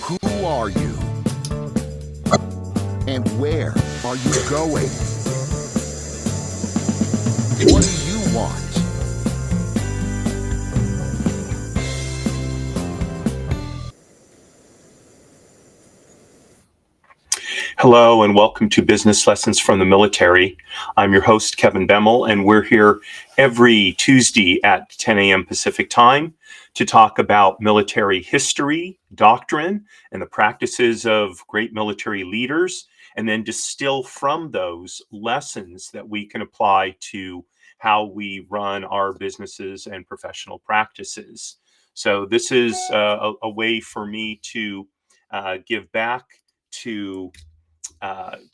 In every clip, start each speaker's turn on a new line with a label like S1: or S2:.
S1: Who are you? And where are you going? What do you want?
S2: Hello and welcome to Business Lessons from the Military. I'm your host, Kevin Bemmel, and we're here every Tuesday at 10 a.m. Pacific time to talk about military history, doctrine, and the practices of great military leaders, and then distill from those lessons that we can apply to how we run our businesses and professional practices. So this is a way for me to give back to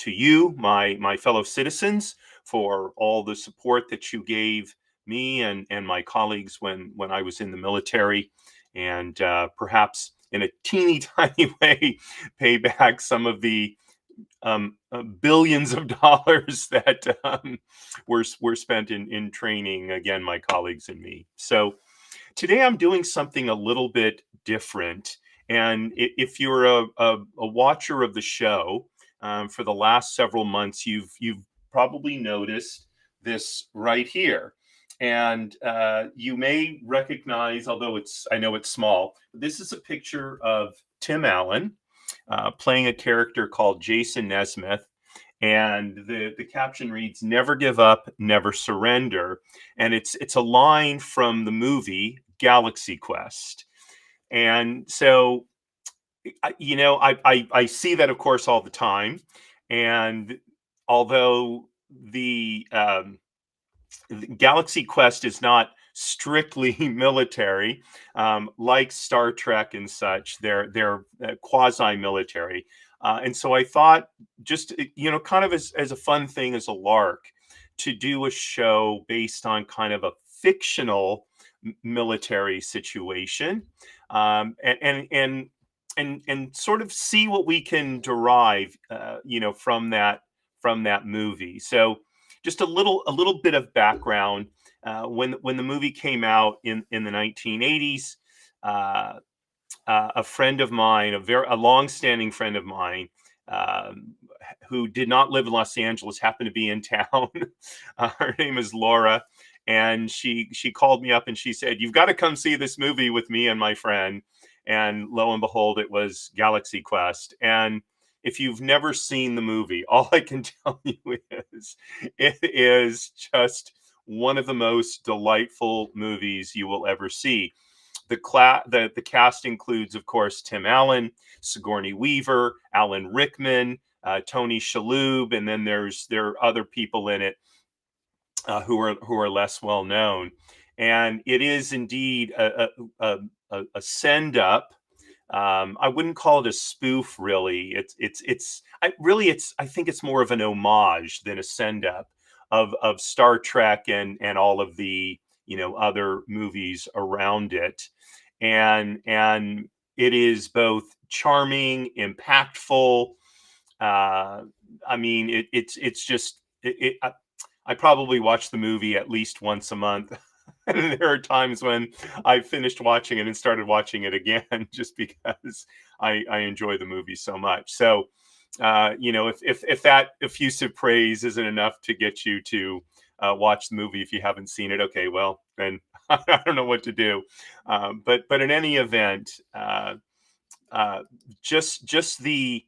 S2: you, my fellow citizens, for all the support that you gave me and my colleagues when I was in the military, and perhaps in a teeny tiny way pay back some of the billions of dollars that were spent in training, again, my colleagues and me. So today I'm doing something a little bit different. And if you're a watcher of the show for the last several months, you've probably noticed this right here. And you may recognize, although I know it's small, this is a picture of Tim Allen playing a character called Jason Nesmith. And the caption reads, "Never give up, never surrender." And it's a line from the movie Galaxy Quest. And so, I see that, of course, all the time. And although the Galaxy Quest is not strictly military, like Star Trek and such. They're quasi-military, and so I thought, just kind of as a fun thing, as a lark, to do a show based on kind of a fictional military situation, and sort of see what we can derive, from that movie. So just a little bit of background. When the movie came out in the 1980s, a friend of mine, a long-standing friend of mine, who did not live in Los Angeles, happened to be in town. Her name is Laura, and she called me up and she said, "You've got to come see this movie with me and my friend." And lo and behold, it was Galaxy Quest. And if you've never seen the movie, all I can tell you is it is just one of the most delightful movies you will ever see. The cast includes, of course, Tim Allen, Sigourney Weaver, Alan Rickman, Tony Shalhoub, and then there are other people in it who are less well known. And it is indeed a send up. I wouldn't call it a spoof, really. I think it's more of an homage than a send up of Star Trek and all of the other movies around it, and it is both charming, impactful. I mean, it's just I probably watch the movie at least once a month. And there are times when I finished watching it and started watching it again just because I enjoy the movie so much. So, if that effusive praise isn't enough to get you to watch the movie if you haven't seen it, okay, well, then I don't know what to do. But in any event, just the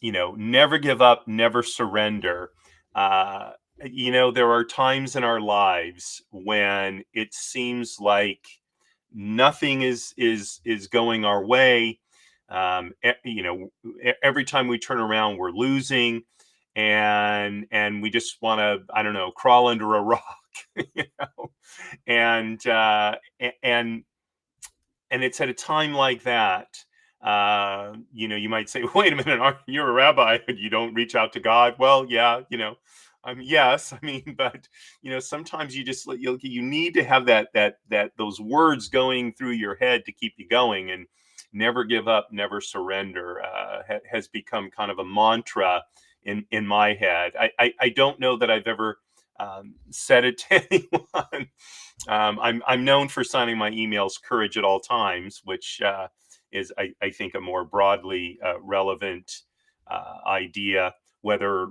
S2: never give up, never surrender. There are times in our lives when it seems like nothing is going our way. Every time we turn around, we're losing, and we just want to, I don't know, crawl under a rock, you know, and and it's at a time like that. You might say, "Wait a minute, you're a rabbi and you don't reach out to God?" Well, yeah, yes, I mean, but sometimes you need to have that those words going through your head to keep you going. And never give up, never surrender has become kind of a mantra in my head. I don't know that I've ever said it to anyone. I'm known for signing my emails "Courage at all times," which is I think a more broadly relevant idea. Whether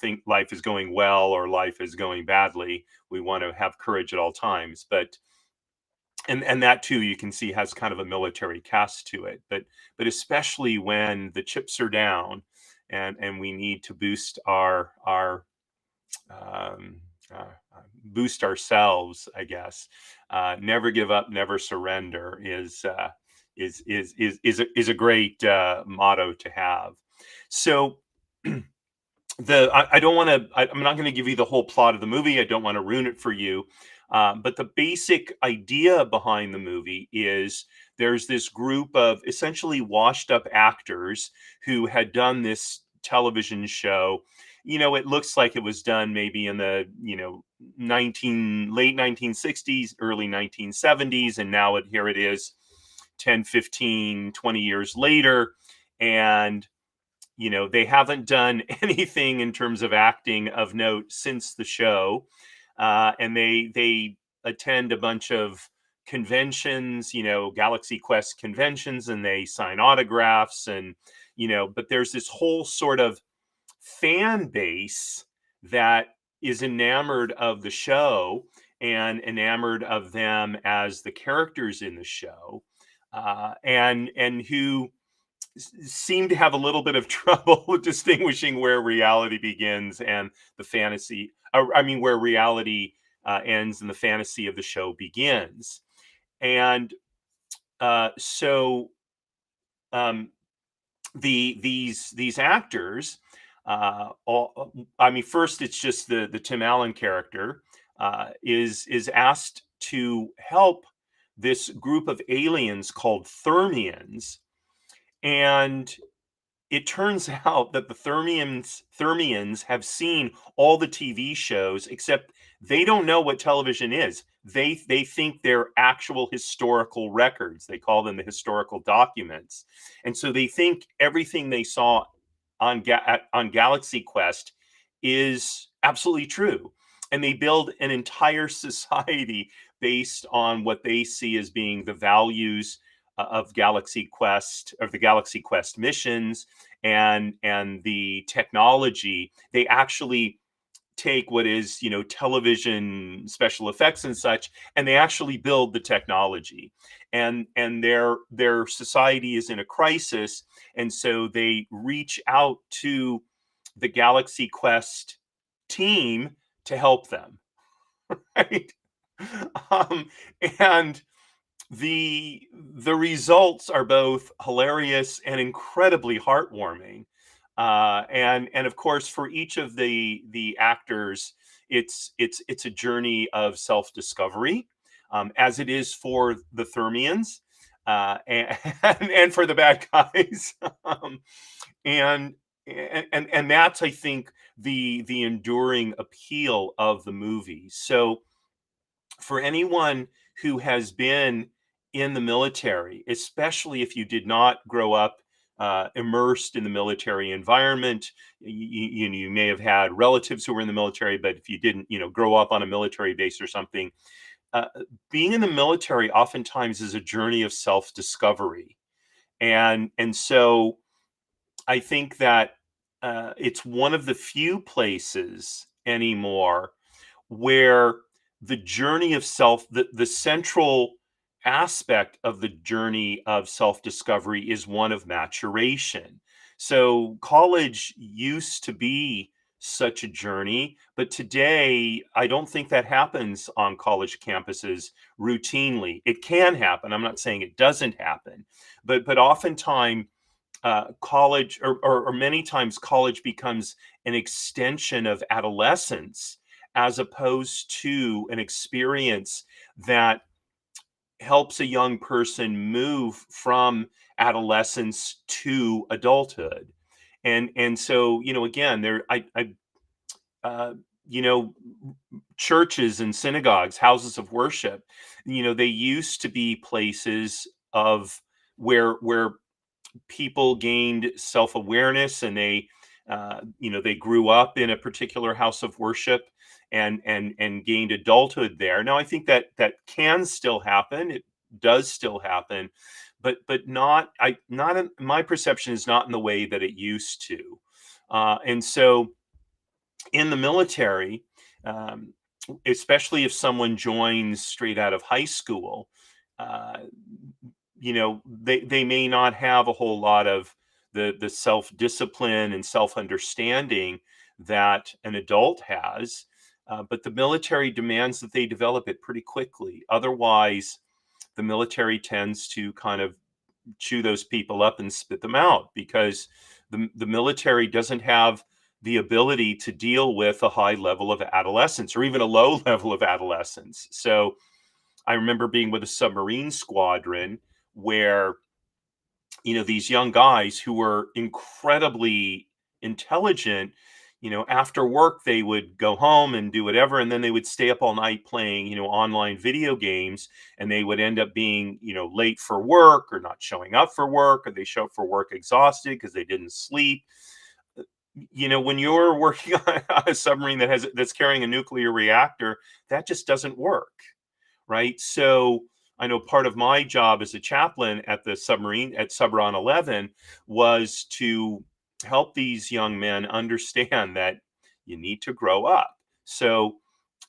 S2: think life is going well or life is going badly, we want to have courage at all times. But and that too, you can see, has kind of a military cast to it. But especially when the chips are down, and we need to um, boost ourselves, I guess. Never give up, never surrender is a great motto to have. So I don't want to. I'm not going to give you the whole plot of the movie. I don't want to ruin it for you. But the basic idea behind the movie is there's this group of essentially washed up actors who had done this television show. It looks like it was done maybe in the late 1960s, early 1970s, and now here it is 10, 15, 20 years later. And they haven't done anything in terms of acting of note since the show, and they attend a bunch of conventions, Galaxy Quest conventions, and they sign autographs, and but there's this whole sort of fan base that is enamored of the show and enamored of them as the characters in the show, and who seem to have a little bit of trouble distinguishing where reality begins and the fantasy. Where reality ends and the fantasy of the show begins. And so these actors, first it's just the Tim Allen character is asked to help this group of aliens called Thermians. And it turns out that the Thermians have seen all the TV shows, except they don't know what television is. They think they're actual historical records. They call them the historical documents. And so they think everything they saw on Galaxy Quest is absolutely true. And they build an entire society based on what they see as being the values of Galaxy Quest, of the Galaxy Quest missions, and the technology. They actually take what is television special effects and such, and they actually build the technology. And their society is in a crisis, and so they reach out to the Galaxy Quest team to help them, right? um, and the results are both hilarious and incredibly heartwarming. And of course, for each of the actors, it's a journey of self-discovery, as it is for the Thermians, and and for the bad guys. And and that's, I think, the enduring appeal of the movie. So for anyone who has been in the military, especially if you did not grow up immersed in the military environment, you may have had relatives who were in the military, but if you didn't, grow up on a military base or something, uh, being in the military oftentimes is a journey of self-discovery, and so I think that it's one of the few places anymore where the journey of the central aspect of the journey of self-discovery is one of maturation. So college used to be such a journey, but today I don't think that happens on college campuses routinely. It can happen. I'm not saying it doesn't happen, but oftentimes college, or many times college, becomes an extension of adolescence, as opposed to an experience that helps a young person move from adolescence to adulthood. And so, again, there I uh, you know churches and synagogues, houses of worship, they used to be places of where people gained self-awareness, and they grew up in a particular house of worship, and gained adulthood there. Now I think that can still happen. It does still happen, but not in, my perception is not in the way that it used to. And so in the military, um, especially if someone joins straight out of high school, uh, they may not have a whole lot of the self discipline and self understanding that an adult has. But the military demands that they develop it pretty quickly. Otherwise, the military tends to kind of chew those people up and spit them out, because the military doesn't have the ability to deal with a high level of adolescence or even a low level of adolescence. So I remember being with a submarine squadron where, these young guys who were incredibly intelligent, after work they would go home and do whatever, and then they would stay up all night playing, online video games, and they would end up being, late for work or not showing up for work, or they show up for work exhausted because they didn't sleep. When you're working on a submarine that's carrying a nuclear reactor, that just doesn't work, right? So I know part of my job as a chaplain at the submarine at Subron 11 was to help these young men understand that you need to grow up. So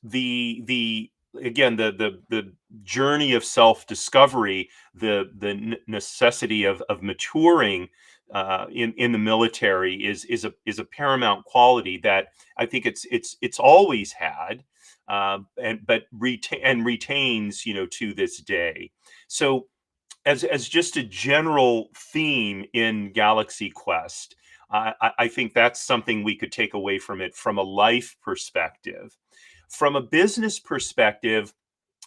S2: the again, the journey of self discovery, the necessity of maturing in the military is a paramount quality that I think it's always had, and retains, to this day. So as just a general theme in Galaxy Quest, I think that's something we could take away from it from a life perspective. From a business perspective,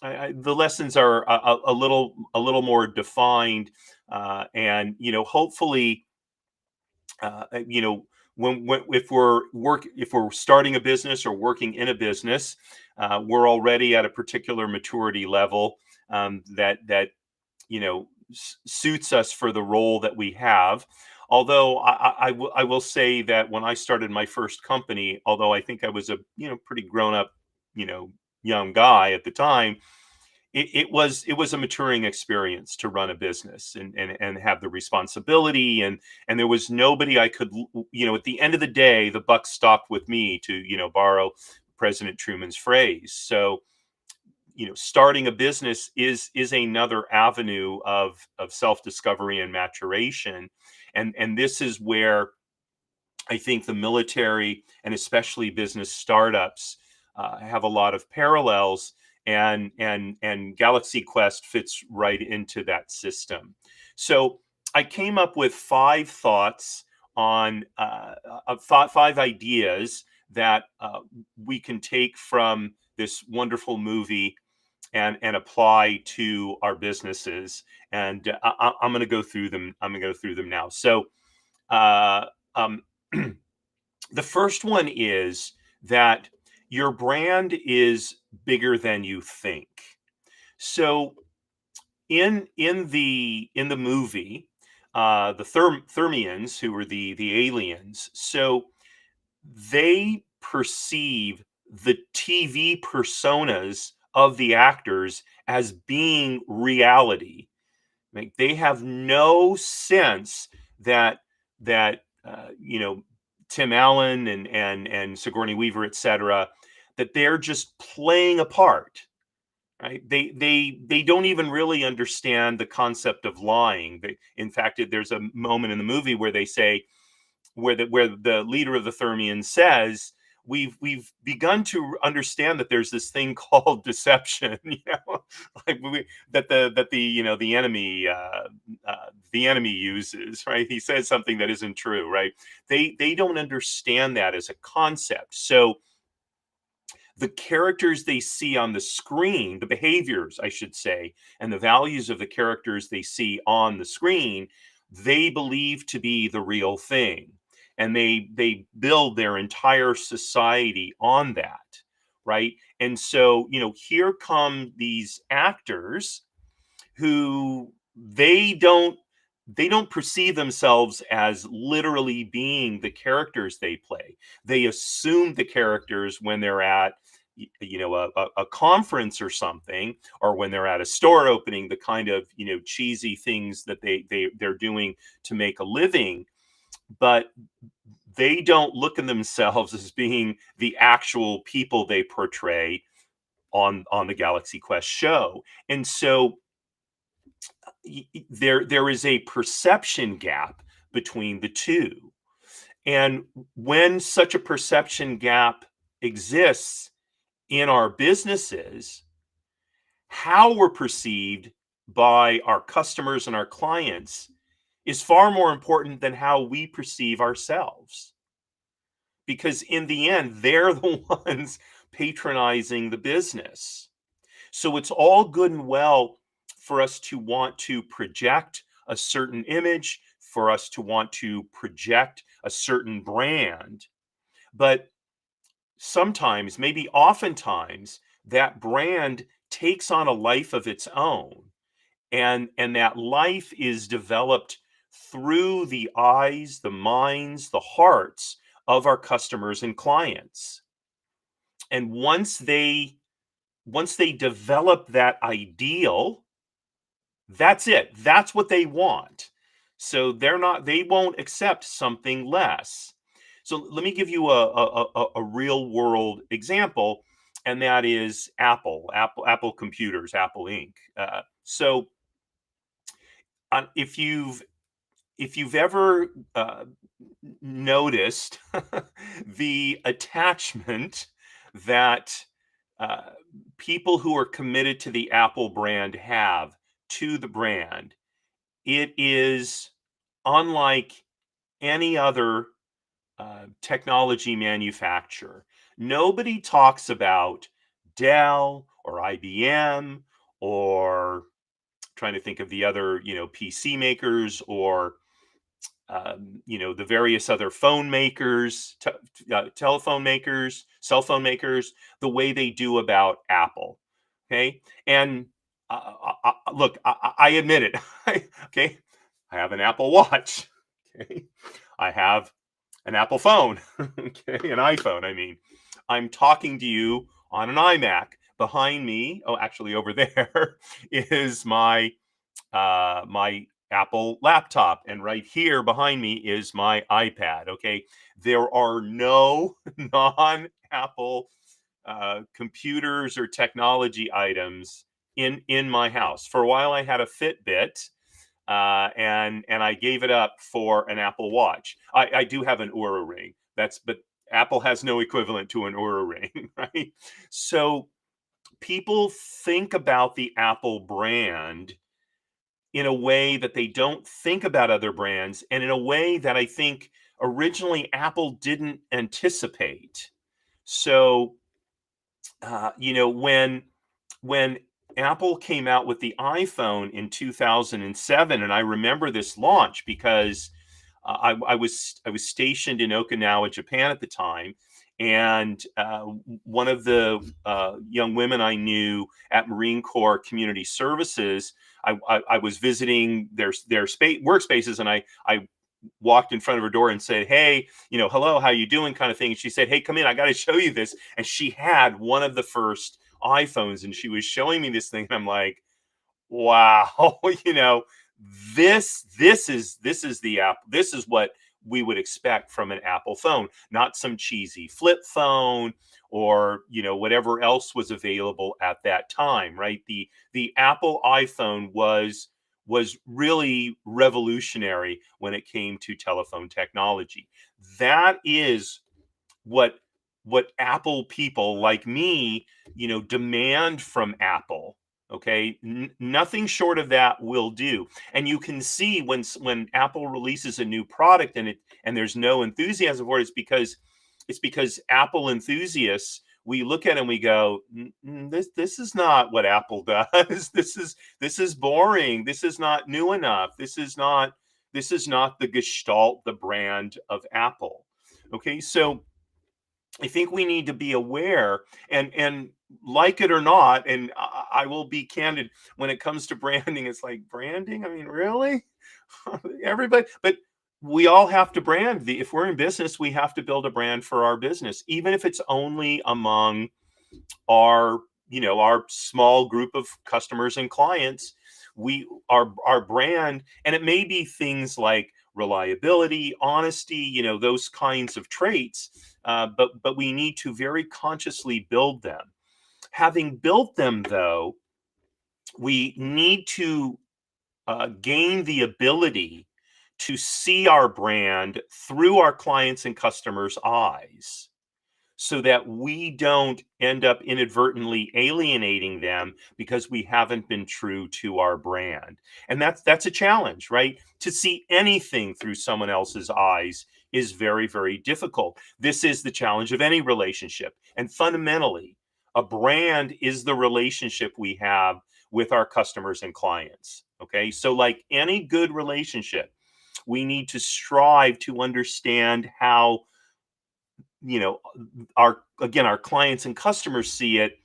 S2: the lessons are a little more defined, and hopefully, you know, when if we're starting a business or working in a business, we're already at a particular maturity level, that suits us for the role that we have. Although I will say that when I started my first company, although I think I was a pretty grown up, you know young guy at the time, it was a maturing experience to run a business and have the responsibility, and there was nobody I could, at the end of the day the buck stopped with me, to borrow President Truman's phrase. So starting a business is another avenue of self discovery and maturation, and this is where I think the military and especially business startups have a lot of parallels, and Galaxy Quest fits right into that system. So I came up with 5 thoughts on five ideas that we can take from this wonderful movie and apply to our businesses. And I'm going to go through them. I'm going to go through them now. So uh, um, the first one is that your brand is bigger than you think. So in the movie, the Thermians, who were the aliens, so they perceive the TV personas of the actors as being reality. Like, they have no sense that Tim Allen and Sigourney Weaver, etc., that they're just playing a part, right? They don't even really understand the concept of lying. In fact, there's a moment in the movie where they say, where the leader of the Thermians says, we've begun to understand that there's this thing called deception, like the enemy uses, right? He says something that isn't true, right? They don't understand that as a concept. So the characters they see on the screen, the behaviors, I should say, and the values of the characters they see on the screen, they believe to be the real thing. And they build their entire society on that, right? And so, here come these actors who they don't perceive themselves as literally being the characters they play. They assume the characters when they're at a conference or something, or when they're at a store opening, the kind of cheesy things that they're doing to make a living. But they don't look at themselves as being the actual people they portray on the Galaxy Quest show. And so there is a perception gap between the two. And when such a perception gap exists in our businesses, how we're perceived by our customers and our clients is far more important than how we perceive ourselves. Because in the end, they're the ones patronizing the business. So it's all good and well for us to want to project a certain image, for us to want to project a certain brand. But sometimes, maybe oftentimes, that brand takes on a life of its own. And that life is developed through the eyes, the minds, the hearts of our customers and clients. And once they develop that ideal, that's it. That's what they want. So they won't accept something less. So let me give you a real world example, and that is Apple Computers, Apple Inc. So if you've ever noticed the attachment that uh, people who are committed to the Apple brand have to the brand, it is unlike any other technology manufacturer. Nobody talks about Dell or IBM, or trying to think of the other, PC makers, or the various other phone makers, telephone makers, cell phone makers, the way they do about Apple. Okay. And look, I admit it. Okay. I have an Apple Watch. Okay. I have an Apple phone. Okay. An iPhone. I mean, I'm talking to you on an iMac. Behind me, oh, actually, over there is my Apple laptop, and right here behind me is my iPad. Okay, there are no non-Apple computers or technology items in my house. For a while, I had a Fitbit, and I gave it up for an Apple Watch. I do have an Oura ring. But Apple has no equivalent to an Oura ring, right? So people think about the Apple brand in a way that they don't think about other brands, and in a way that I think originally Apple didn't anticipate. So, when Apple came out with the iPhone in 2007, and I remember this launch because I was stationed in Okinawa, Japan at the time, and one of the young women I knew at Marine Corps Community Services, I was visiting their workspaces, and I walked in front of her door and said, "Hey, hello, how you doing?" kind of thing. And she said, "Hey, come in, I got to show you this." And she had one of the first iPhones, and she was showing me this thing, and I'm like, wow, this is the app. This is what we would expect from an Apple phone, not some cheesy flip phone, or whatever else was available at that time, right? The Apple iPhone was really revolutionary when it came to telephone technology. That is what Apple people like me, demand from Apple. Okay, nothing short of that will do. And you can see when Apple releases a new product and there's no enthusiasm for it, it's because Apple enthusiasts, we look at it and we go, this is not what Apple does. This is boring. This is not new enough. This is not the gestalt, the brand of Apple. Okay, so I think we need to be aware, and like it or not, and I will be candid when it comes to branding. It's like, branding. I mean, really, everybody. But we all have to brand. If we're in business, we have to build a brand for our business, even if it's only among our our small group of customers and clients, our brand, and it may be things like reliability, honesty, those kinds of traits, but we need to very consciously build them. Having built them, though, we need to gain the ability to see our brand through our clients and customers' eyes, so that we don't end up inadvertently alienating them because we haven't been true to our brand. And that's a challenge, right? To see anything through someone else's eyes is very, very difficult. This is the challenge of any relationship. And fundamentally, a brand is the relationship we have with our customers and clients. Okay. So, like any good relationship, we need to strive to understand how our clients and customers see it,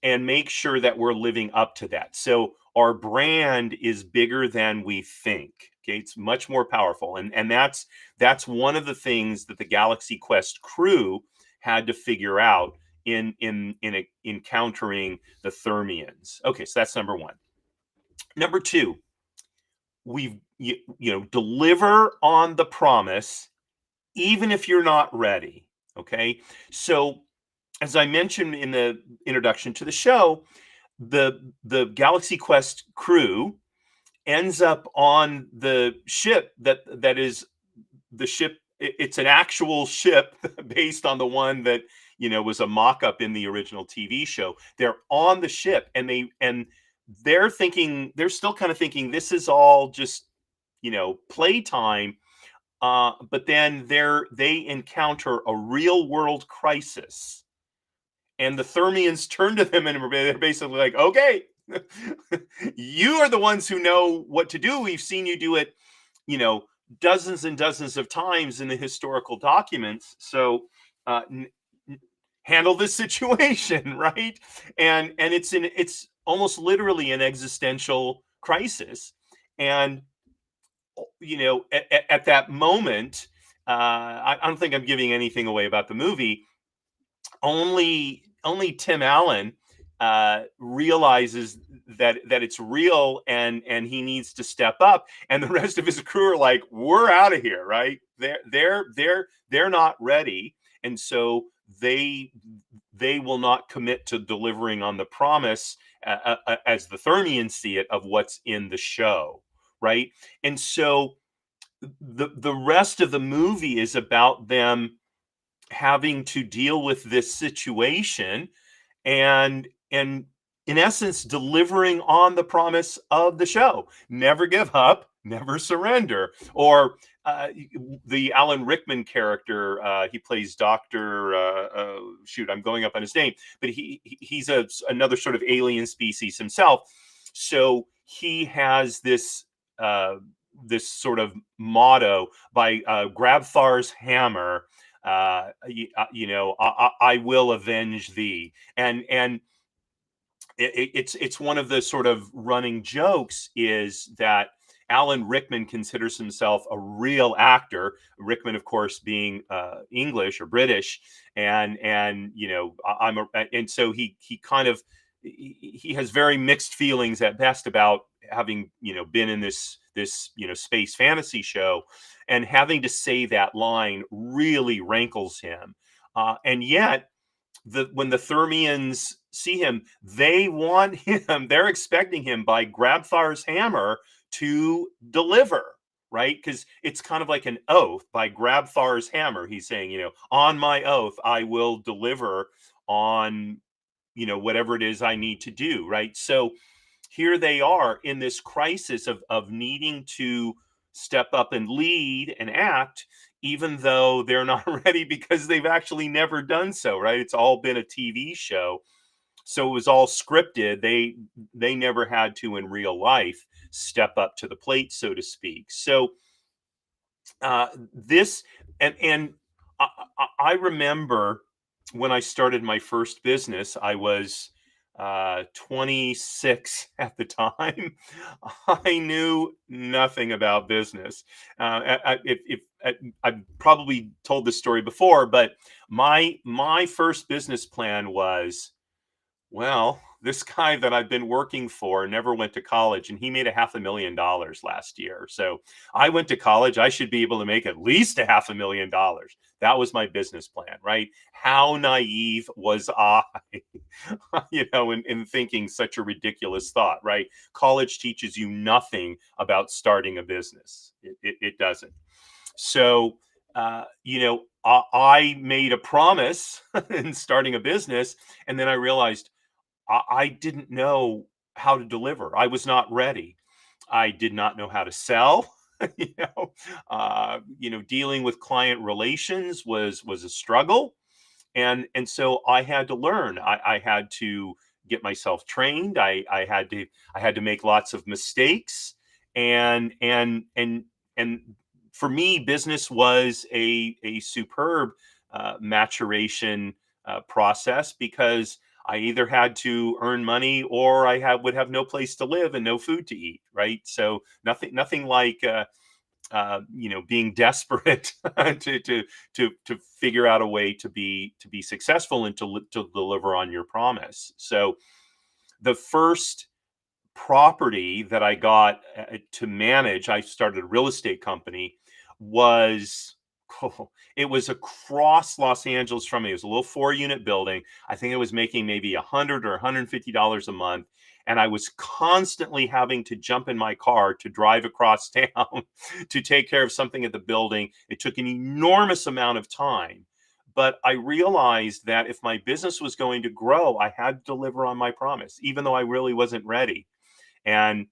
S2: and make sure that we're living up to that. So our brand is bigger than we think. Okay, it's much more powerful, and that's one of the things that the Galaxy Quest crew had to figure out in encountering the Thermians. Okay, so that's number one. Number two, deliver on the promise even if you're not ready. Okay. So, as I mentioned in the introduction to the show, the Galaxy Quest crew ends up on the ship that is the ship. It's an actual ship based on the one that was a mock-up in the original TV show. They're on the ship, and they're still kind of thinking this is all just playtime. But then they encounter a real world crisis, and the Thermians turn to them and they're basically like, "Okay, you are the ones who know what to do. We've seen you do it, you know, dozens and dozens of times in the historical documents. So handle this situation, right?" And it's almost literally an existential crisis, and at that moment, I don't think I'm giving anything away about the movie. Only Tim Allen realizes that it's real, and he needs to step up, and the rest of his crew are like, "We're out of here," right? They're not ready, and so they will not commit to delivering on the promise, as the Thermians see it, of what's in the show, right? And so the rest of the movie is about them having to deal with this situation, and in essence delivering on the promise of the show: never give up, never surrender. Or the Alan Rickman character, he plays Dr. Shoot, I'm going up on his name, but he's another sort of alien species himself. So he has this sort of motto by Grabthar's hammer, I will avenge thee. And it's one of the sort of running jokes is that Alan Rickman considers himself a real actor. Rickman, of course, being English or British, and and so he kind of he has very mixed feelings at best about having been in this space fantasy show, and having to say that line really rankles him. And yet, when the Thermians see him, they want him. They're expecting him by Grabthar's hammer to deliver, right? Because it's kind of like an oath. By Grabthar's hammer, he's saying, on my oath, I will deliver on whatever it is I need to do, right? So here they are in this crisis of needing to step up and lead and act, even though they're not ready because they've actually never done so, right? It's all been a TV show, so it was all scripted. They never had to in real life step up to the plate, so to speak. So this and I remember when I started my first business, I was 26 at the time. I knew nothing about business. I've probably told this story before, but my first business plan was, well, this guy that I've been working for never went to college, and he made $500,000 last year. So I went to college. I should be able to make at least $500,000. That was my business plan, right? How naive was I, in thinking such a ridiculous thought, right? College teaches you nothing about starting a business. It doesn't. So, I made a promise in starting a business, and then I realized I didn't know how to deliver. I was not ready. I did not know how to sell. Dealing with client relations was a struggle, and so I had to learn. I had to get myself trained. I had to make lots of mistakes, and for me, business was a superb maturation process, because I either had to earn money, or would have no place to live and no food to eat. Right. So nothing like being desperate to figure out a way to be successful and to deliver on your promise. So the first property that I got to manage, I started a real estate company, was it was across Los Angeles from me. It was a little 4-unit building. I think it was making maybe $100 or $150 a month. And I was constantly having to jump in my car to drive across town to take care of something at the building. It took an enormous amount of time. But I realized that if my business was going to grow, I had to deliver on my promise, even though I really wasn't ready. And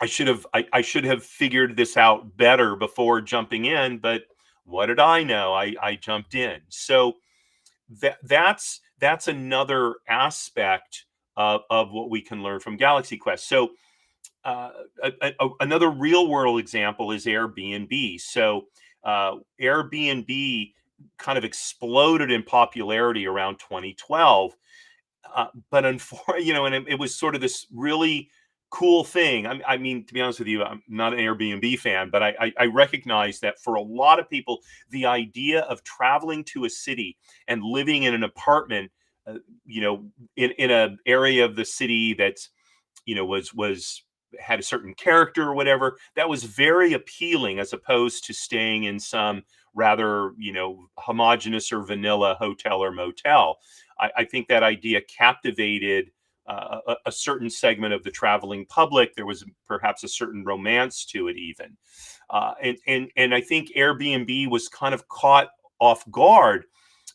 S2: I should have figured this out better before jumping in, but what did I know? I jumped in. So that's another aspect of what we can learn from Galaxy Quest. So another real world example is Airbnb. So Airbnb kind of exploded in popularity around 2012, but unfortunately, and it was sort of this really cool thing. I mean, to be honest with you, I'm not an Airbnb fan, but I recognize that for a lot of people, the idea of traveling to a city and living in an apartment, uh, in an area of the city that's, was had a certain character or whatever, that was very appealing, as opposed to staying in some rather, homogenous or vanilla hotel or motel. I think that idea captivated a certain segment of the traveling public. There was perhaps a certain romance to it, even, and I think Airbnb was kind of caught off guard,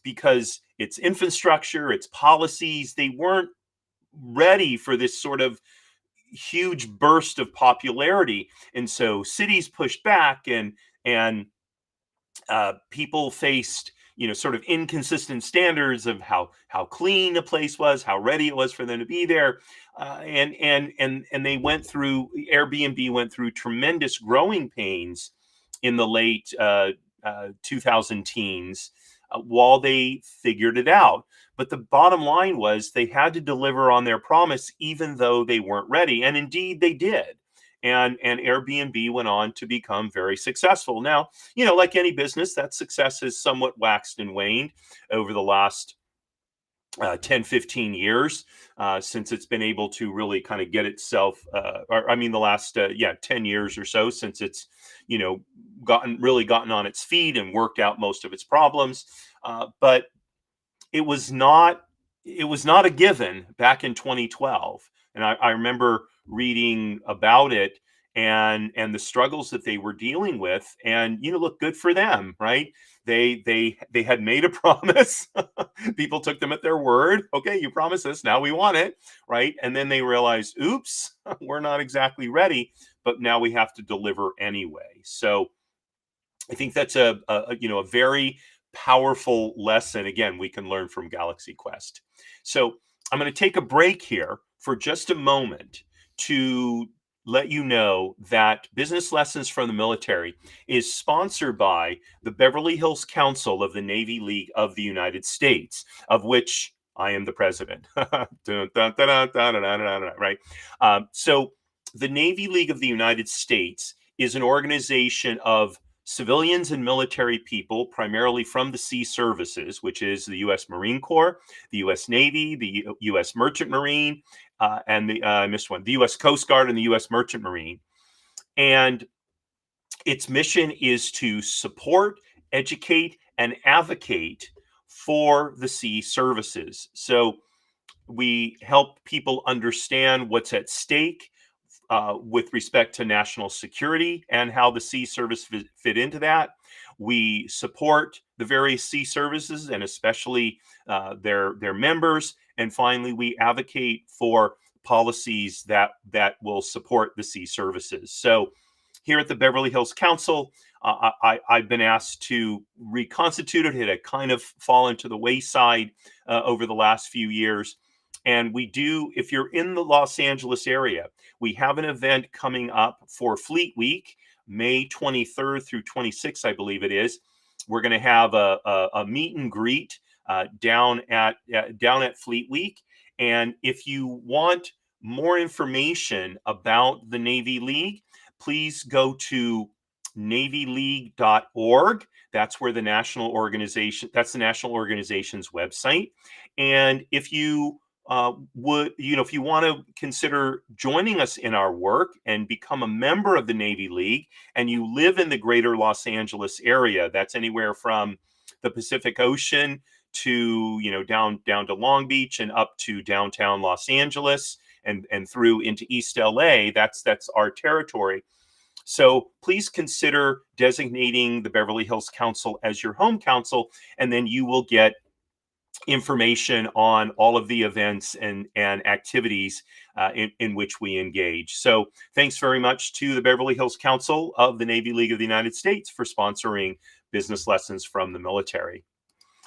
S2: because its infrastructure, its policies, they weren't ready for this sort of huge burst of popularity, and so cities pushed back, and people faced, sort of inconsistent standards of how clean a place was, how ready it was for them to be there, and they went through Airbnb went through tremendous growing pains in the late 2000 teens, while they figured it out. But the bottom line was they had to deliver on their promise, even though they weren't ready, and indeed they did. And Airbnb went on to become very successful. Now, like any business, that success has somewhat waxed and waned over the last 10, 15 years, since it's been able to really kind of get itself, or I mean, the last, 10 years or so, since it's, gotten on its feet and worked out most of its problems. But it was not a given back in 2012, and I remember reading about it, and the struggles that they were dealing with. And look, good for them, right? They had made a promise. People took them at their word. Okay, you promised us, now we want it, right? And then they realized, oops, we're not exactly ready, but now we have to deliver anyway. So I think that's a very powerful lesson, again, we can learn from Galaxy Quest. So I'm going to take a break here for just a moment to let you know that Business Lessons from the Military is sponsored by the Beverly Hills Council of the Navy League of the United States, of which I am the president. Dun, dun, dun, dun, dun, dun, dun, dun, dun, right? So the Navy League of the United States is an organization of civilians and military people, primarily from the sea services, which is the U.S. Marine Corps, the U.S. Navy, the U.S. Merchant Marine, and I missed one, the U.S. Coast Guard and the U.S. Merchant Marine. And its mission is to support, educate, and advocate for the sea services. So we help people understand what's at stake with respect to national security and how the sea service fit into that. We support the various sea services and especially their members. And finally, we advocate for policies that will support the sea services. So here at the Beverly Hills Council, I've been asked to reconstitute it. It had kind of fallen to the wayside over the last few years. And we do, if you're in the Los Angeles area, we have an event coming up for Fleet Week, May 23rd through 26th, I believe it is. We're going to have a meet and greet down at Fleet Week. And if you want more information about the Navy League, please go to navyleague.org. That's where the national organization, that's the national organization's website. And if you if you want to consider joining us in our work and become a member of the Navy League, and you live in the greater Los Angeles area, that's anywhere from the Pacific Ocean to, down to Long Beach and up to downtown Los Angeles and through into East LA, that's our territory. So please consider designating the Beverly Hills Council as your home council, and then you will get information on all of the events and activities in which we engage. So thanks very much to the Beverly Hills Council of the Navy League of the United States for sponsoring Business Lessons from the Military.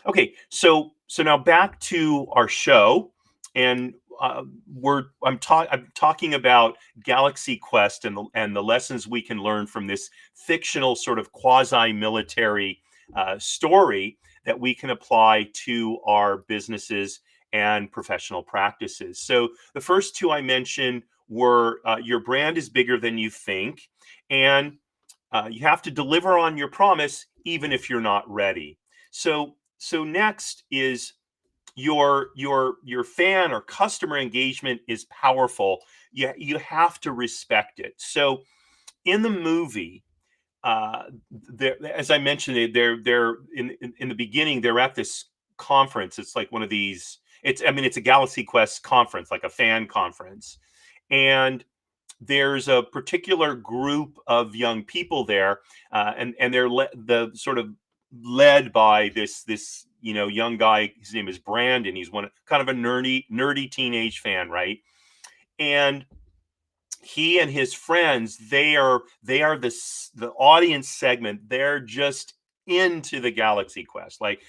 S2: Okay, so now back to our show, and I'm talking about Galaxy Quest and the lessons we can learn from this fictional sort of quasi-military story that we can apply to our businesses and professional practices. So the first two I mentioned were your brand is bigger than you think, and you have to deliver on your promise even if you're not ready. So next is your fan or customer engagement is powerful. You have to respect it. So in the movie, as I mentioned, they're in the beginning, they're at this conference. It's like one of these. It's a Galaxy Quest conference, like a fan conference, and there's a particular group of young people there, and they're the sort of led by this young guy. His name is Brandon. He's kind of a nerdy teenage fan, right? And he and his friends, they are the audience segment. They're just into the Galaxy Quest, like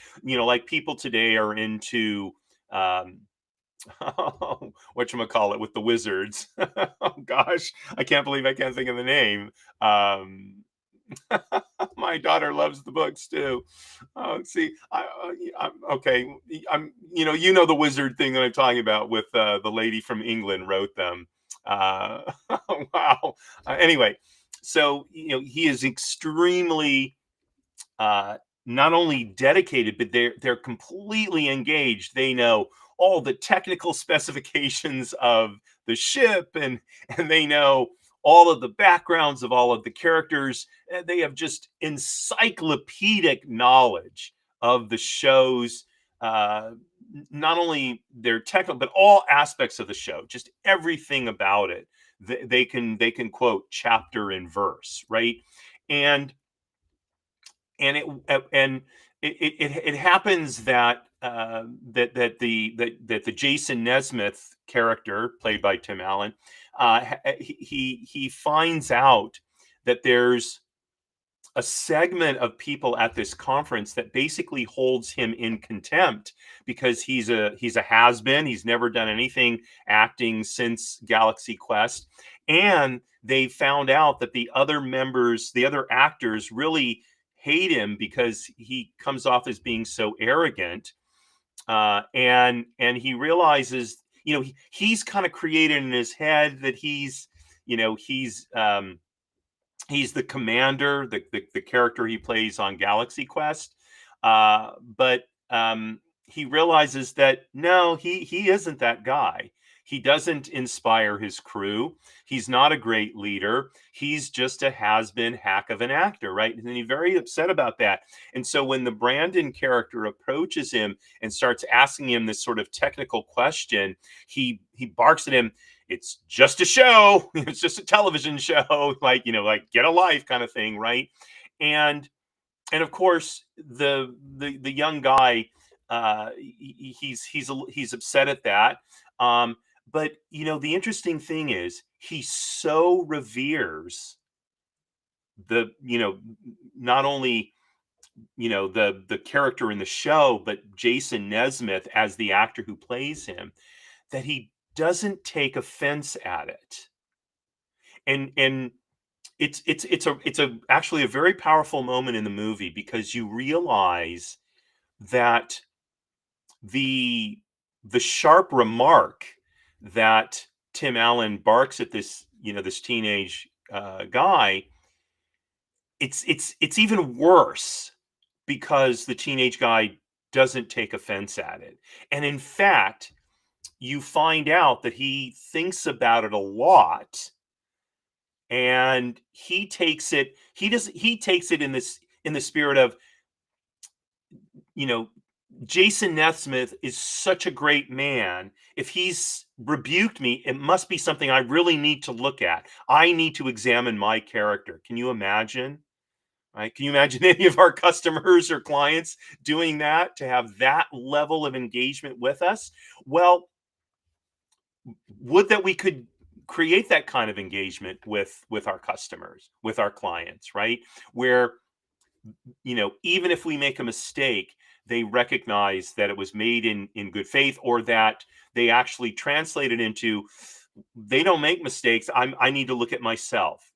S2: people today are into whatchamacallit with the wizards. Oh gosh, I can't believe I can't think of the name. My daughter loves the books too. See, I'm okay. The wizard thing that I'm talking about with the lady from England wrote them. Wow. Anyway, so he is extremely not only dedicated, but they're completely engaged. They know all the technical specifications of the ship, and they know all of the backgrounds of all of the characters. They have just encyclopedic knowledge of the show's not only their technical, but all aspects of the show, just everything about it. They can quote chapter and verse, right? And it happens that the Jason Nesmith character played by Tim Allen, he finds out that there's a segment of people at this conference that basically holds him in contempt because he's a has-been. He's never done anything acting since Galaxy Quest, and they found out that the other actors really hate him because he comes off as being so arrogant. And he realizes, he's kind of created in his head that you know, he's the commander, the character he plays on Galaxy Quest. But he realizes that no, he isn't that guy. He doesn't inspire his crew. He's not a great leader. He's just a has-been hack of an actor, right? And he's very upset about that. And so when the Brandon character approaches him and starts asking him this sort of technical question, he barks at him, it's just a show. It's just a television show, like get a life kind of thing, right? And and of course, the young guy, he's upset at that. But the interesting thing is he so reveres the not only the character in the show, but Jason Nesmith as the actor who plays him, that he doesn't take offense at it. And it's actually a very powerful moment in the movie, because you realize that the the sharp remark that Tim Allen barks at this teenage guy, it's even worse because the teenage guy doesn't take offense at it. And in fact, you find out that he thinks about it a lot, and he takes it in the spirit of, you know Jason Nesmith is such a great man. If he's rebuked me, it must be something I really need to look at. I need to examine my character. Can you imagine? Right? Can you imagine any of our customers or clients doing that, to have that level of engagement with us? Well, would that we could create that kind of engagement with our customers, with our clients, right? Where even if we make a mistake, they recognize that it was made in good faith, or that they actually translate it into, they don't make mistakes. I need to look at myself.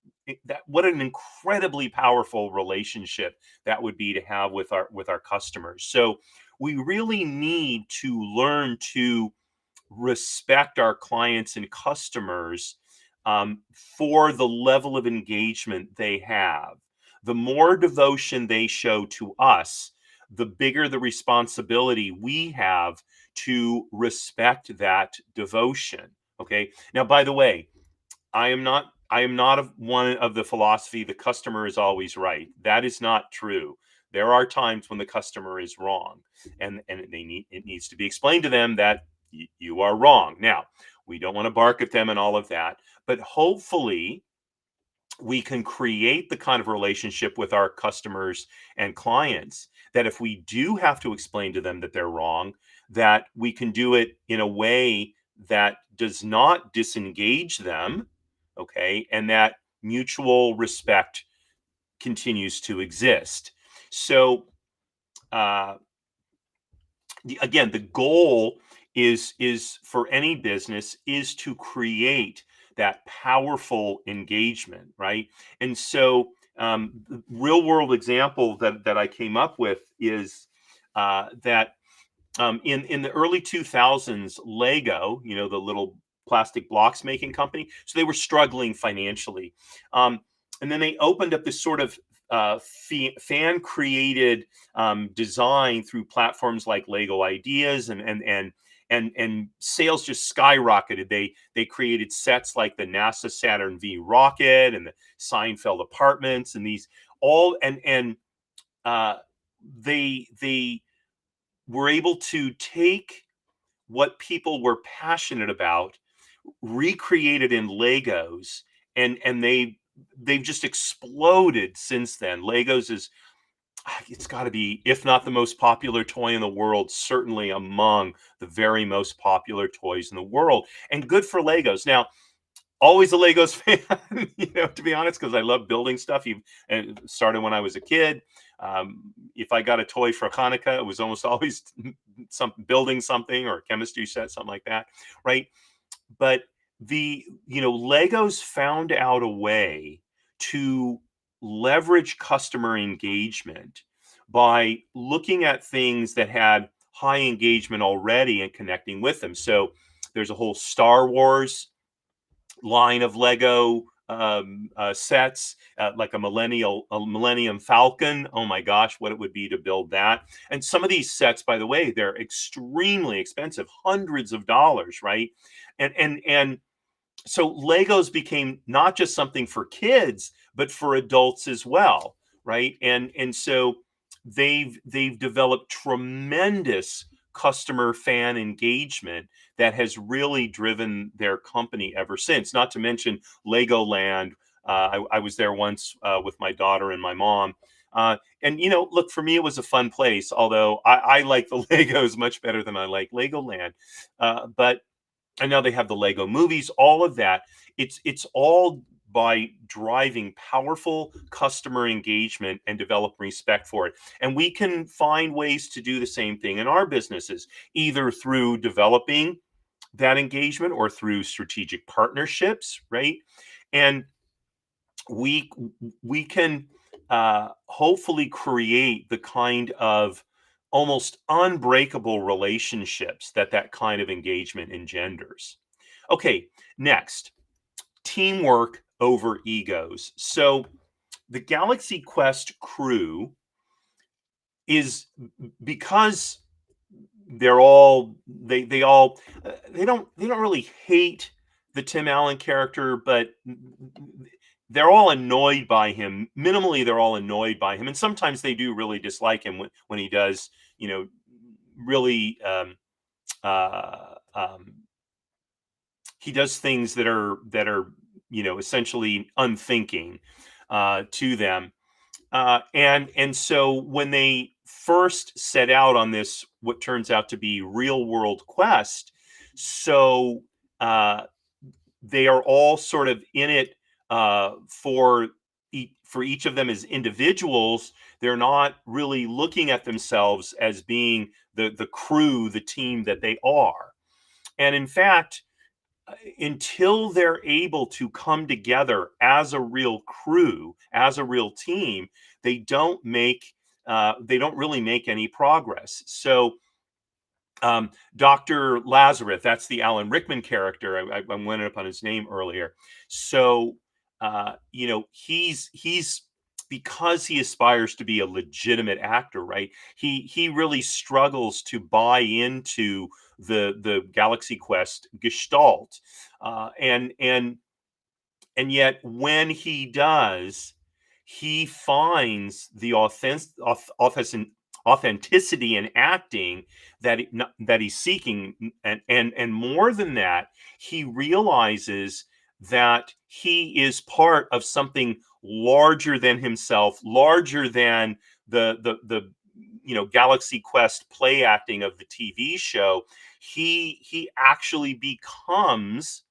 S2: What an incredibly powerful relationship that would be to have with our customers. So we really need to learn to respect our clients and customers, for the level of engagement they have. The more devotion they show to us, the bigger the responsibility we have to respect that devotion. Okay. Now, by the way, I am not of one of the philosophy the customer is always right. That is not true. There are times when the customer is wrong, and it needs to be explained to them that you are wrong. Now, we don't want to bark at them and all of that, but hopefully we can create the kind of relationship with our customers and clients that if we do have to explain to them that they're wrong, that we can do it in a way that does not disengage them, okay, and that mutual respect continues to exist. So, uh, again, the goal is for any business is to create that powerful engagement, right? And so, the real world example that I came up with is that in the early 2000s, Lego, the little plastic blocks making company, so they were struggling financially. And then they opened up this sort of fan created design through platforms like Lego Ideas, and sales just skyrocketed. They created sets like the NASA Saturn V rocket and the Seinfeld apartments, and these all and uh, they were able to take what people were passionate about, recreate it in Legos, and they've just exploded since then. Legos is, it's got to be, if not the most popular toy in the world, certainly among the very most popular toys in the world. And good for Legos. Now, always a Legos fan, to be honest, because I love building stuff. And started when I was a kid. If I got a toy for Hanukkah, it was almost always some building something or a chemistry set, something like that, right? But Legos found out a way to leverage customer engagement by looking at things that had high engagement already and connecting with them. So there's a whole Star Wars line of Lego sets, like a Millennium Falcon. Oh my gosh, what it would be to build that! And some of these sets, by the way, they're extremely expensive, hundreds of dollars, right? And so Legos became not just something for kids, but for adults as well, right? And so they've developed tremendous customer fan engagement that has really driven their company ever since. Not to mention Legoland. I was there once with my daughter and my mom. And look, for me, it was a fun place. Although I like the Legos much better than I like Legoland. But and now they have the Lego movies, all of that. It's all by driving powerful customer engagement and develop respect for it. And we can find ways to do the same thing in our businesses, either through developing that engagement or through strategic partnerships, right? And we we can hopefully create the kind of almost unbreakable relationships that kind of engagement engenders. Okay, next, teamwork over egos. So the Galaxy Quest crew is, because they all they don't really hate the Tim Allen character, but they're all annoyed by him. Minimally, they're all annoyed by him, and sometimes they do really dislike him when he does, really he does things that are essentially unthinking to them. And so when they first set out on this, what turns out to be real world quest, so they are all sort of in it for each of them as individuals. They're not really looking at themselves as being the crew, the team that they are. And in fact, until they're able to come together as a real crew, as a real team, they don't really make any progress. So Dr. Lazarus, that's the Alan Rickman character. I went up on his name earlier. So he's because he aspires to be a legitimate actor, right? He really struggles to buy into the Galaxy Quest gestalt, and yet when he does, he finds the authenticity in acting that he's seeking, and more than that, he realizes that he is part of something larger than himself, larger than the Galaxy Quest play acting of the TV show. He actually becomes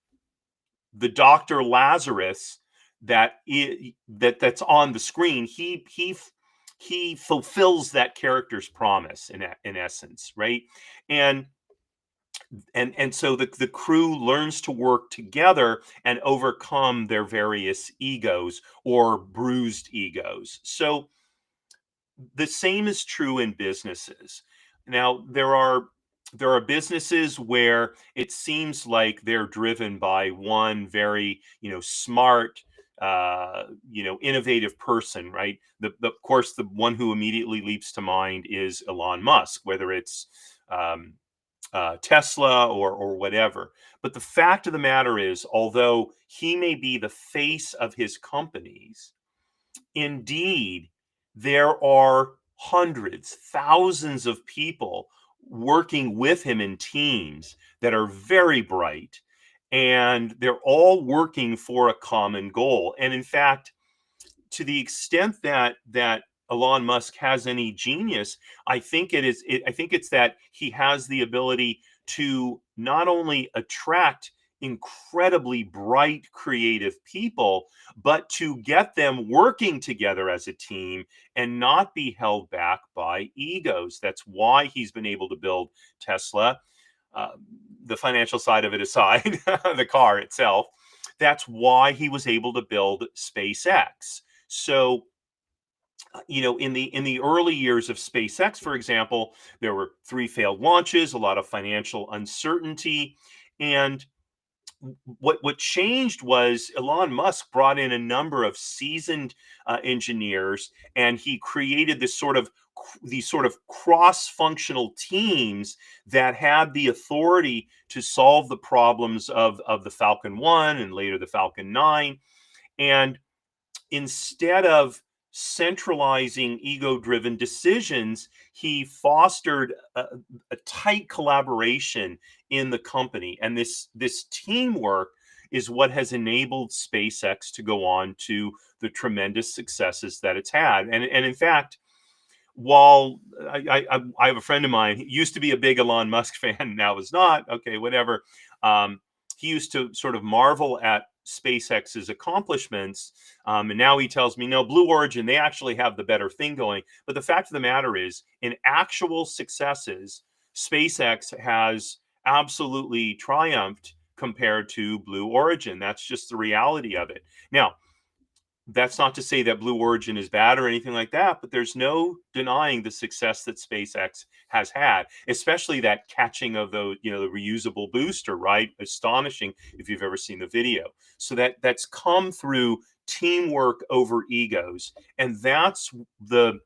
S2: the Dr. Lazarus that's on the screen. He fulfills that character's promise in essence, right? And so the crew learns to work together and overcome their various egos or bruised egos. So the same is true in businesses. Now, there are businesses where it seems like they're driven by one very, smart, innovative person, right? Of course, the one who immediately leaps to mind is Elon Musk, whether it's um, Tesla or whatever. But the fact of the matter is, although he may be the face of his companies, indeed, there are hundreds, thousands of people working with him in teams that are very bright, and they're all working for a common goal. And in fact, to the extent that Elon Musk has any genius, I think it's that he has the ability to not only attract incredibly bright creative people, but to get them working together as a team and not be held back by egos. That's why he's been able to build Tesla. uh, the financial side of it aside, the car itself, that's why he was able to build SpaceX. So in the early years of SpaceX, for example, there were 3 failed launches, a lot of financial uncertainty, and what changed was Elon Musk brought in a number of seasoned engineers, and he created these sort of cross-functional teams that had the authority to solve the problems of the Falcon 1 and later the Falcon 9. And instead of centralizing ego-driven decisions, he fostered a tight collaboration in the company, and this teamwork is what has enabled SpaceX to go on to the tremendous successes that it's had. And in fact, while I have a friend of mine, he used to be a big Elon Musk fan, now is not. Okay, whatever. Um, he used to sort of marvel at SpaceX's accomplishments, and now he tells me, no, Blue Origin, they actually have the better thing going. But the fact of the matter is, in actual successes, SpaceX has absolutely triumphed compared to Blue Origin. That's just the reality of it. Now, that's not to say that Blue Origin is bad or anything like that, but there's no denying the success that SpaceX has had, especially that catching of the reusable booster, right? Astonishing if you've ever seen the video. So that's come through teamwork over egos, and that's the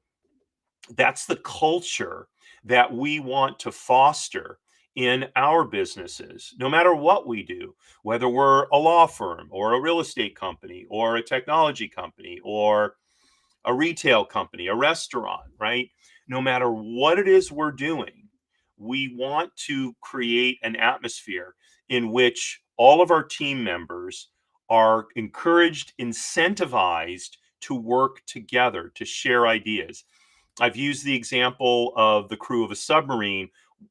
S2: culture that we want to foster in our businesses, no matter what we do, whether we're a law firm or a real estate company or a technology company or a retail company, a restaurant, right? No matter what it is we're doing, we want to create an atmosphere in which all of our team members are encouraged, incentivized to work together, to share ideas. I've used the example of the crew of a submarine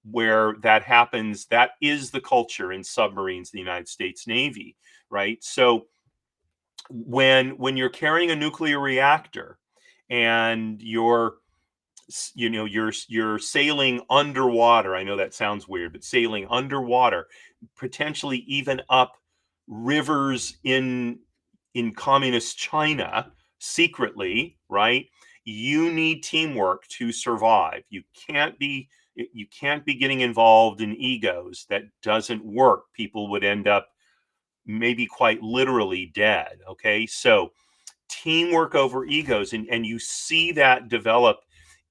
S2: where that happens. That is the culture in submarines, the United States Navy, right? So when you're carrying a nuclear reactor and you're sailing underwater. I know that sounds weird, but sailing underwater, potentially even up rivers in communist China secretly, right? You need teamwork to survive. You can't be getting involved in egos. That doesn't work. People would end up maybe quite literally dead. Okay, so teamwork over egos, and you see that develop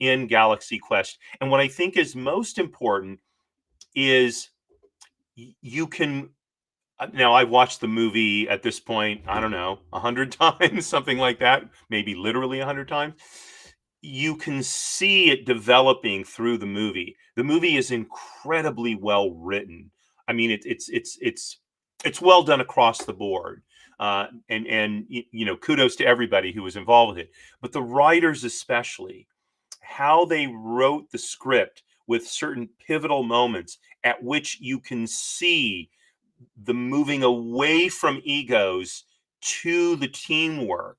S2: in Galaxy Quest. And what I think is most important is you can now I've watched the movie at this point, I don't know, 100 times, something like that, maybe literally 100 times. You can see it developing through the movie. The movie is incredibly well written. I mean, it's well done across the board. And kudos to everybody who was involved with it, but the writers especially, how they wrote the script with certain pivotal moments at which you can see the moving away from egos to the teamwork,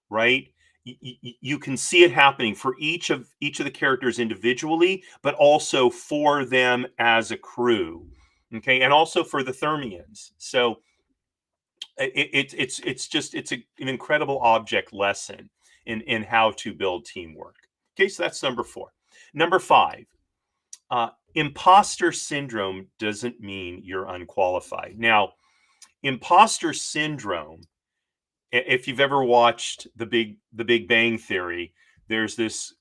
S2: right? You can see it happening for each of the characters individually, but also for them as a crew, okay, and also for the Thermians. So it's an incredible object lesson in how to build teamwork. Okay, so that's number 4. Number 5, imposter syndrome doesn't mean you're unqualified. Now, imposter syndrome, if you've ever watched the Big Bang Theory, there's this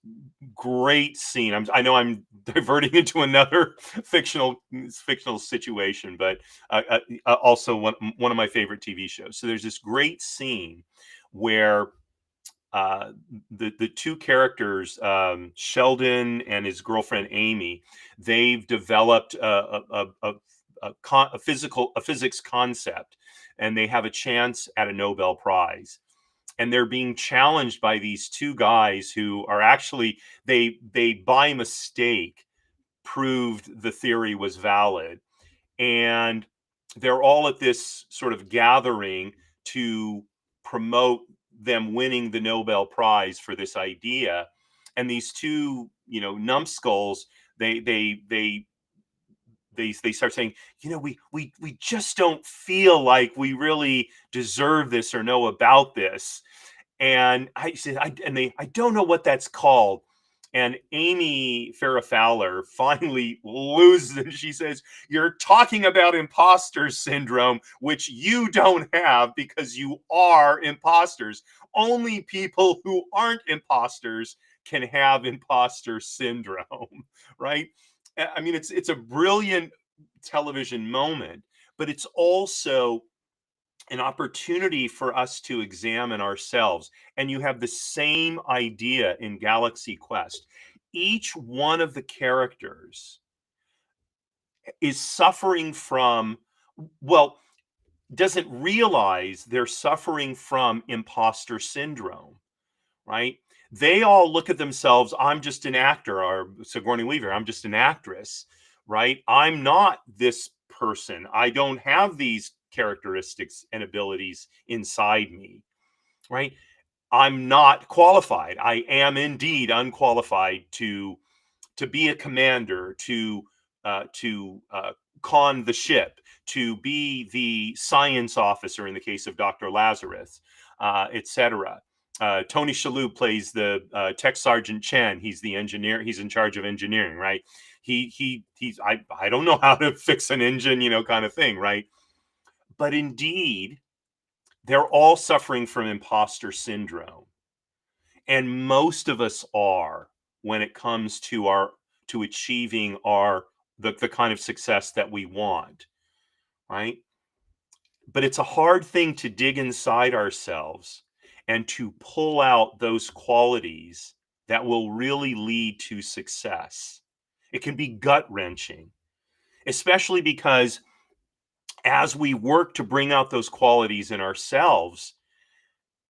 S2: great scene. I know I'm diverting into another fictional situation, but also one of my favorite TV shows. So there's this great scene where the two characters, Sheldon and his girlfriend Amy, they've developed a physics concept, and they have a chance at a Nobel Prize. And they're being challenged by these two guys who are actually they by mistake proved the theory was valid, and they're all at this sort of gathering to promote them winning the Nobel Prize for this idea. And these two, numbskulls, they start saying, we just don't feel like we really deserve this or know about this. And I said, I don't know what that's called. And Amy Farrah Fowler finally loses and she says, "You're talking about imposter syndrome, which you don't have because you are imposters. Only people who aren't imposters can have imposter syndrome," right? I mean, it's a brilliant television moment, but it's also an opportunity for us to examine ourselves. And you have the same idea in Galaxy Quest. Each one of the characters is suffering from, well, doesn't realize they're suffering from imposter syndrome, right? They all look at themselves, I'm just an actor, or Sigourney Weaver, I'm just an actress, right? I'm not this person. I don't have these characteristics and abilities inside me, right? I'm not qualified. I am indeed unqualified to be a commander, to con the ship, to be the science officer in the case of Dr. Lazarus, etc. Tony Shalhoub plays the Tech Sergeant Chen. He's the engineer. He's in charge of engineering, right? He's I don't know how to fix an engine, kind of thing, right? But indeed, they're all suffering from imposter syndrome, and most of us are when it comes to achieving the kind of success that we want, right? But it's a hard thing to dig inside ourselves and to pull out those qualities that will really lead to success. It can be gut wrenching, especially because as we work to bring out those qualities in ourselves,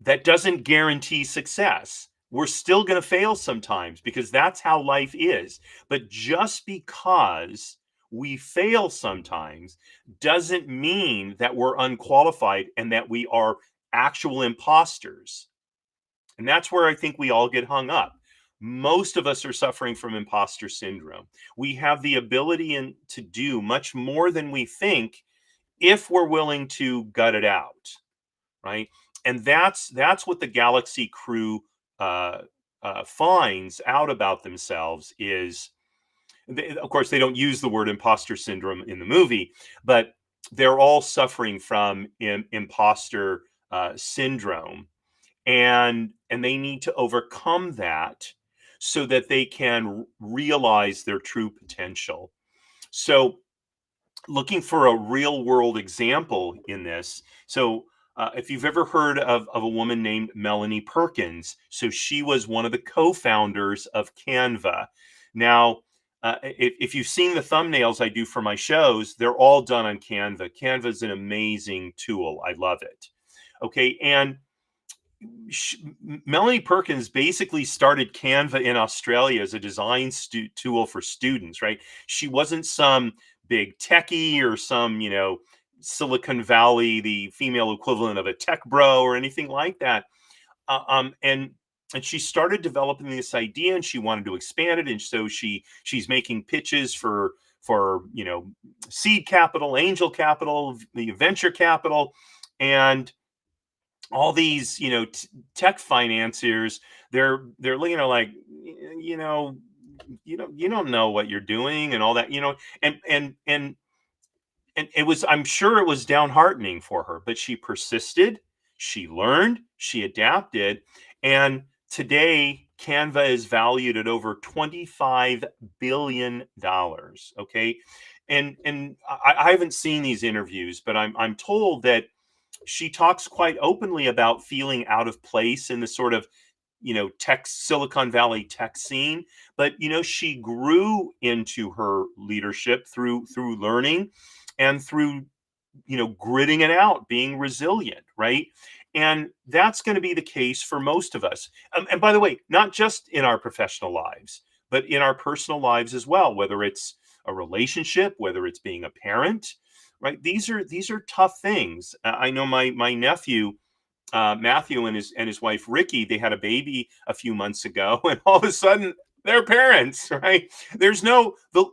S2: that doesn't guarantee success. We're still going to fail sometimes because that's how life is. But just because we fail sometimes doesn't mean that we're unqualified and that we are actual imposters. And that's where I think we all get hung up. Most of us are suffering from imposter syndrome. We have the ability to do much more than we think if we're willing to gut it out, right? And that's what the Galaxy crew finds out about themselves is, of course, they don't use the word imposter syndrome in the movie, but they're all suffering from imposter syndrome, and they need to overcome that so that they can realize their true potential. So looking for a real world example in this. So, if you've ever heard of a woman named Melanie Perkins, so she was one of the co founders of Canva. Now, if you've seen the thumbnails I do for my shows, they're all done on Canva. Canva is an amazing tool. I love it. Okay. And Melanie Perkins basically started Canva in Australia as a design tool for students, right? She wasn't some big techie or some, Silicon Valley, the female equivalent of a tech bro or anything like that. And she started developing this idea, and she wanted to expand it, and so she's making pitches for seed capital, angel capital, the venture capital, and all these tech financiers. They're like, you don't know what you're doing and all that, and it was, I'm sure it was downheartening for her, but she persisted, she learned, she adapted, and today Canva is valued at over $25 billion. Okay. And I haven't seen these interviews, but I'm told that she talks quite openly about feeling out of place in the sort of tech, Silicon Valley tech scene. But she grew into her leadership through learning and through gritting it out, being resilient, right? And that's going to be the case for most of us. And by the way, not just in our professional lives, but in our personal lives as well, whether it's a relationship, whether it's being a parent, right? These are tough things. I know my nephew Matthew and his wife Ricky, they had a baby a few months ago, and all of a sudden they're parents, right? There's no the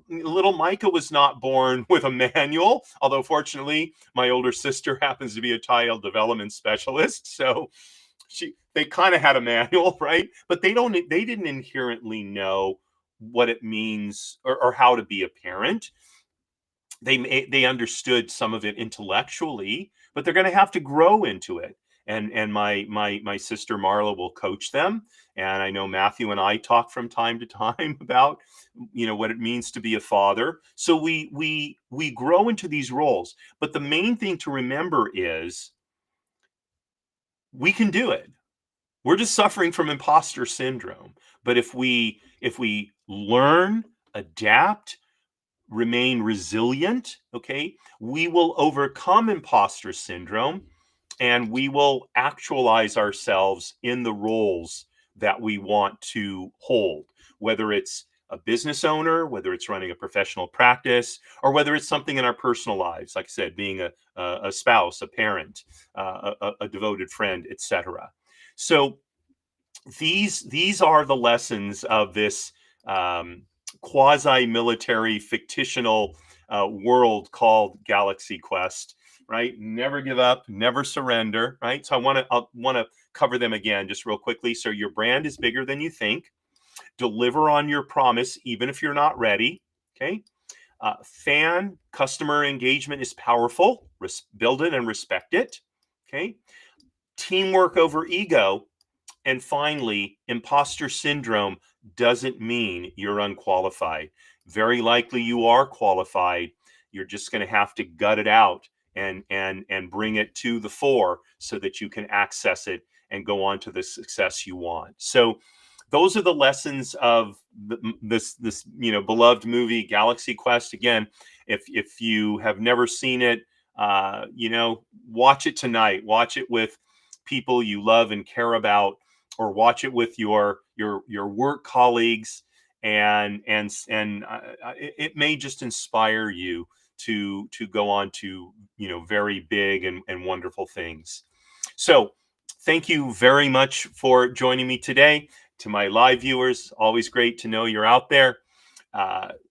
S2: little Micah was not born with a manual, although fortunately my older sister happens to be a child development specialist, so they kind of had a manual, right? But they didn't inherently know what it means, or how to be a parent. They understood some of it intellectually, but they're going to have to grow into it. And my sister Marla will coach them, and I know Matthew and I talk from time to time about what it means to be a father. So we grow into these roles, but the main thing to remember is we can do it. We're just suffering from imposter syndrome. But if we learn, adapt, remain resilient, okay, we will overcome imposter syndrome, and we will actualize ourselves in the roles that we want to hold, whether it's a business owner, whether it's running a professional practice, or whether it's something in our personal lives, like I said, being a spouse, a parent, a devoted friend, etc. So these are the lessons of this quasi-military fictional world called Galaxy Quest. Right? Never give up, never surrender. Right? So I want to cover them again just real quickly. So your brand is bigger than you think. Deliver on your promise, even if you're not ready. Okay. Fan customer engagement is powerful. Build it and respect it. Okay. Teamwork over ego. And finally, imposter syndrome doesn't mean you're unqualified. Very likely you are qualified. You're just going to have to gut it out and bring it to the fore so that you can access it and go on to the success you want. So those are the lessons of this beloved movie Galaxy Quest. Again, if you have never seen it, watch it tonight. Watch it with people you love and care about, or watch it with your work colleagues, and it may just inspire you to go on to very big and wonderful things. So thank you very much for joining me today. To my live viewers, always great to know you're out there.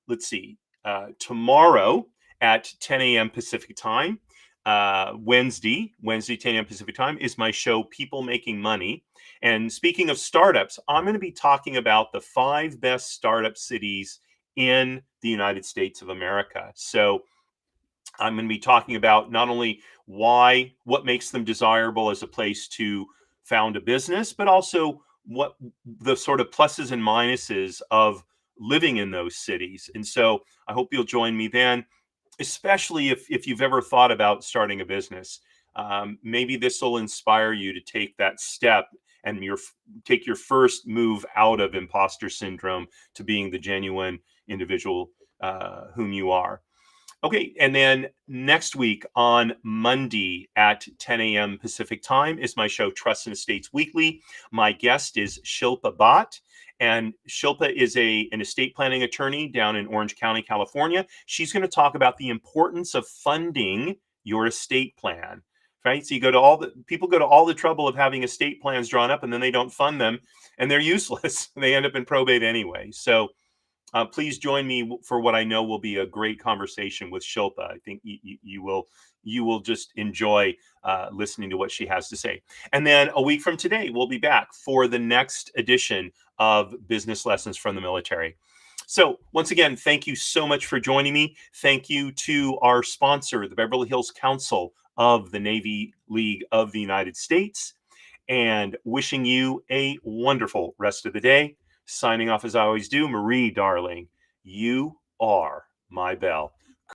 S2: Let's see, tomorrow at 10 a.m. Pacific time, Wednesday 10 a.m. Pacific time, is my show People Making Money. And speaking of startups, I'm going to be talking about the 5 best startup cities in the United States of America. So I'm going to be talking about not only what makes them desirable as a place to found a business, but also what the sort of pluses and minuses of living in those cities. And so I hope you'll join me then, especially if you've ever thought about starting a business. Maybe this will inspire you to take that step and take your first move out of imposter syndrome to being the genuine individual whom you are. Okay, and then next week on Monday at 10 a.m. Pacific time is my show Trust and Estates Weekly. My guest is Shilpa Bhatt, and Shilpa is an estate planning attorney down in Orange County, California. She's going to talk about the importance of funding your estate plan. Right? So people go to all the trouble of having estate plans drawn up, and then they don't fund them, and they're useless. They end up in probate anyway. So please join me for what I know will be a great conversation with Shilpa. I think you will just enjoy listening to what she has to say. And then a week from today, we'll be back for the next edition of Business Lessons from the Military. So once again, thank you so much for joining me. Thank you to our sponsor, the Beverly Hills Council of the Navy League of the United States, and wishing you a wonderful rest of the day. Signing off as I always do, Marie, darling, you are my bell.